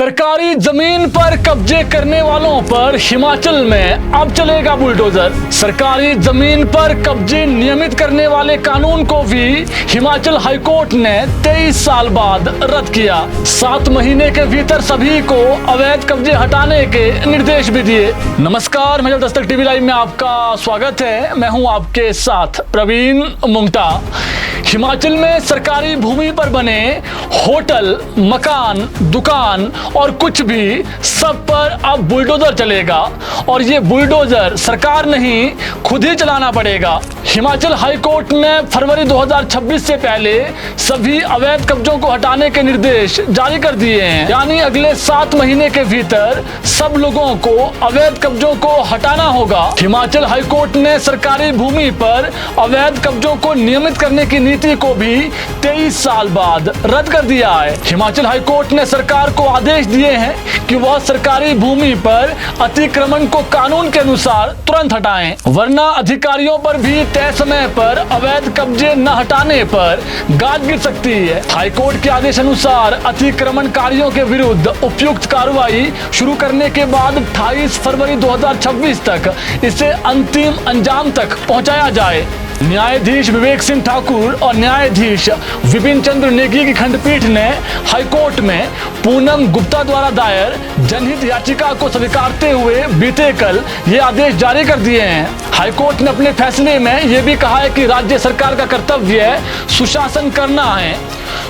सरकारी जमीन पर कब्जे करने वालों पर हिमाचल में अब चलेगा बुलडोजर। सरकारी जमीन पर कब्जे नियमित करने वाले कानून को भी हिमाचल हाईकोर्ट ने 23 साल बाद रद्द किया। 7 महीने के भीतर सभी को अवैध कब्जे हटाने के निर्देश भी दिए। नमस्कार, हिमाचल दस्तक टीवी लाइव में आपका स्वागत है। मैं हूं आपके साथ प्रवीण मुंगटा। हिमाचल में सरकारी भूमि पर बने होटल, मकान, दुकान और कुछ भी सब पर अब बुलडोजर चलेगा और ये बुलडोजर सरकार नहीं खुद ही चलाना पड़ेगा। हिमाचल हाईकोर्ट ने फरवरी 2026 से पहले सभी अवैध कब्जों को हटाने के निर्देश जारी कर दिए हैं। यानी अगले 7 महीने के भीतर सब लोगों को अवैध कब्जों को हटाना होगा। हिमाचल हाईकोर्ट ने सरकारी भूमि पर अवैध कब्जों को नियमित करने की नीति को भी 23 साल बाद रद्द कर दिया है। हिमाचल हाईकोर्ट ने सरकार को आदेश दिए हैं कि वह सरकारी भूमि पर अतिक्रमण को कानून के अनुसार तुरंत हटाएं, वरना अधिकारियों पर भी तय समय पर अवैध कब्जे न हटाने पर गाज गिर सकती है। हाईकोर्ट के आदेश अनुसार अतिक्रमणकारियों के विरुद्ध उपयुक्त कार्रवाई शुरू करने के बाद 28 फरवरी 2026 तक इसे अंतिम अंजाम तक पहुंचाया जाए। न्यायाधीश विवेक सिंह ठाकुर और न्यायाधीश विपिन चंद्र नेगी की खंडपीठ ने हाईकोर्ट में पूनम गुप्ता द्वारा दायर जनहित याचिका को स्वीकारते हुए बीते कल ये आदेश जारी कर दिए हैं। हाईकोर्ट ने अपने फैसले में यह भी कहा है कि राज्य सरकार का कर्तव्य सुशासन करना है।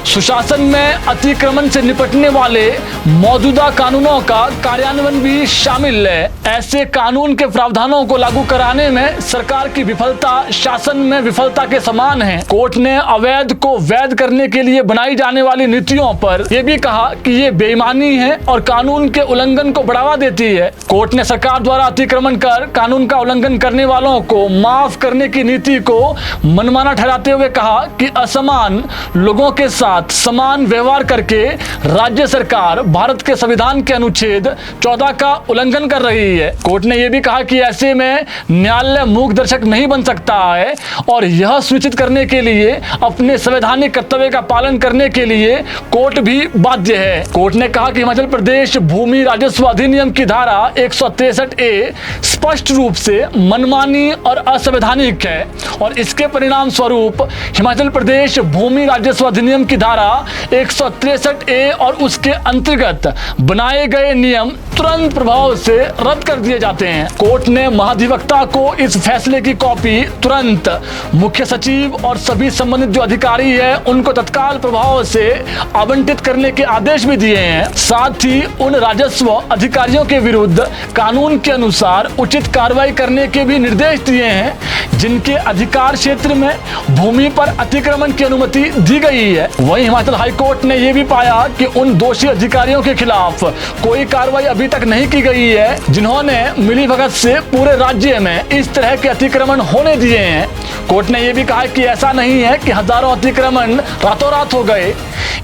सुशासन में अतिक्रमण से निपटने वाले मौजूदा कानूनों का कार्यान्वयन भी शामिल है। ऐसे कानून के प्रावधानों को लागू कराने में सरकार की विफलता शासन में विफलता के समान है। कोर्ट ने अवैध को वैध करने के लिए बनाई जाने वाली नीतियों पर यह भी कहा कि ये बेईमानी है और कानून के उल्लंघन को बढ़ावा देती है। कोर्ट ने सरकार द्वारा अतिक्रमण कर कानून का उल्लंघन करने वालों को माफ करने की नीति को मनमाना ठहराते हुए कहा कि असमान लोगों के साथ समान व्यवहार करके राज्य सरकार भारत के संविधान के अनुच्छेद 14 का उल्लंघन कर रही है। कोर्ट ने यह भी कहा कि ऐसे में न्यायालय मूक दर्शक नहीं बन सकता है और यह सुनिश्चित करने के लिए अपने संवैधानिक कर्तव्य का पालन करने के लिए कोर्ट भी बाध्य है। कोर्ट ने कहा कि हिमाचल प्रदेश भूमि राजस्व अधिनियम की धारा 163A स्पष्ट रूप से मनमानी और असंवैधानिक है और इसके परिणाम स्वरूप हिमाचल प्रदेश भूमि राजस्व अधिनियम की धारा 163A और उसके अंतर्गत बनाए गए नियम तुरंत प्रभाव से रद्द कर दिए जाते हैं। कोर्ट ने महाधिवक्ता को इस फैसले की कॉपी तुरंत मुख्य सचिव और सभी संबंधित जो अधिकारी है उनको तत्काल प्रभाव से आवंटित करने के आदेश भी दिए हैं। साथ ही उन राजस्व अधिकारियों के विरुद्ध कानून के अनुसार उचित कार्रवाई करने के भी निर्देश दिए हैं जिनके अधिकार क्षेत्र में भूमि पर अतिक्रमण की अनुमति दी गई है। वहीं हिमाचल हाईकोर्ट ने यह भी पाया कि उन दोषी अधिकारियों के खिलाफ कोई कार्रवाई अभी तक नहीं की गई है जिन्होंने मिलीभगत से पूरे राज्य में इस तरह के अतिक्रमण होने दिए हैं। कोर्ट ने यह भी कहा कि ऐसा नहीं है कि हजारों अतिक्रमण रातों रात हो गए,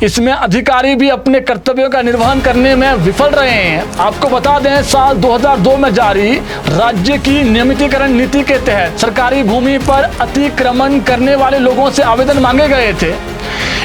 इसमें अधिकारी भी अपने कर्तव्यों का निर्वहन करने में विफल रहे हैं। आपको बता दें, साल 2002 में जारी राज्य की नियमितीकरण नीति के तहत सरकारी भूमि पर अतिक्रमण करने वाले लोगों से आवेदन मांगे गए थे।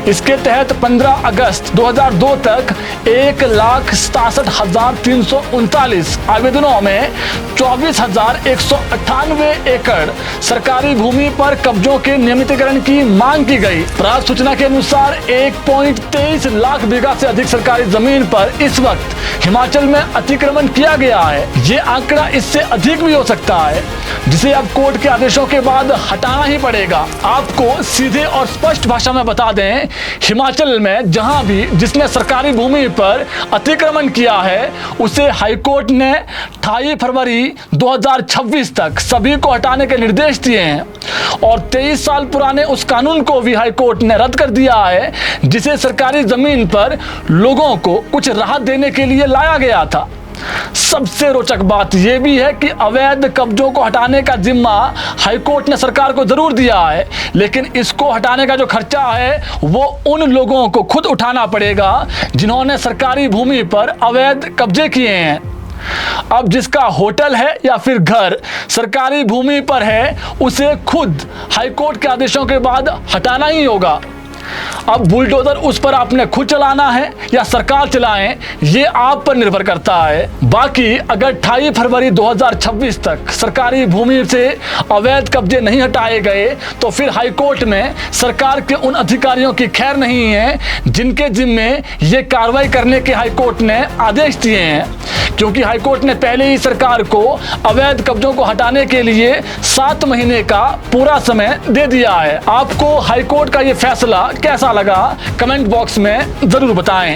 इसके तहत 15 अगस्त 2002 तक 1,67,339 आवेदनों में 24,198 एकड़ सरकारी भूमि पर कब्जों के नियमितीकरण की मांग की गई। प्राप्त सूचना के अनुसार 1.23 लाख बीघा से अधिक सरकारी जमीन पर इस वक्त हिमाचल में अतिक्रमण किया गया है। ये आंकड़ा इससे अधिक भी हो सकता है जिसे अब कोर्ट के आदेशों के बाद हटाना ही पड़ेगा। आपको सीधे और स्पष्ट भाषा में बता दें, हिमाचल में जहां भी जिसने सरकारी भूमि पर अतिक्रमण किया है उसे हाईकोर्ट ने 28 फरवरी 2026 तक सभी को हटाने के निर्देश दिए हैं और 23 साल पुराने उस कानून को भी हाईकोर्ट ने रद्द कर दिया है जिसे सरकारी जमीन पर लोगों को कुछ राहत देने के लिए लाया गया था। सबसे रोचक बात यह भी है कि अवैध कब्जों को हटाने का जिम्मा हाईकोर्ट ने सरकार को जरूर दिया है, लेकिन इसको हटाने का जो खर्चा है वो उन लोगों को खुद उठाना पड़ेगा जिन्होंने सरकारी भूमि पर अवैध कब्जे किए हैं। अब जिसका होटल है या फिर घर सरकारी भूमि पर है उसे खुद हाईकोर्ट के आदेशों के बाद हटाना ही होगा। अब बुलडोजर उस पर आपने खुद चलाना है या सरकार चलाए, ये आप पर निर्भर करता है। बाकी अगर 28 फरवरी 2026 तक सरकारी भूमि से अवैध कब्जे नहीं हटाए गए तो फिर हाईकोर्ट में सरकार के उन अधिकारियों की खैर नहीं है जिनके जिम्मे ये कार्रवाई करने के हाईकोर्ट ने आदेश दिए हैं, क्योंकि हाईकोर्ट ने पहले ही सरकार को अवैध कब्जों को हटाने के लिए 7 महीने का पूरा समय दे दिया है। आपको हाईकोर्ट का ये फैसला कैसा लगा, कमेंट बॉक्स में जरूर बताएं।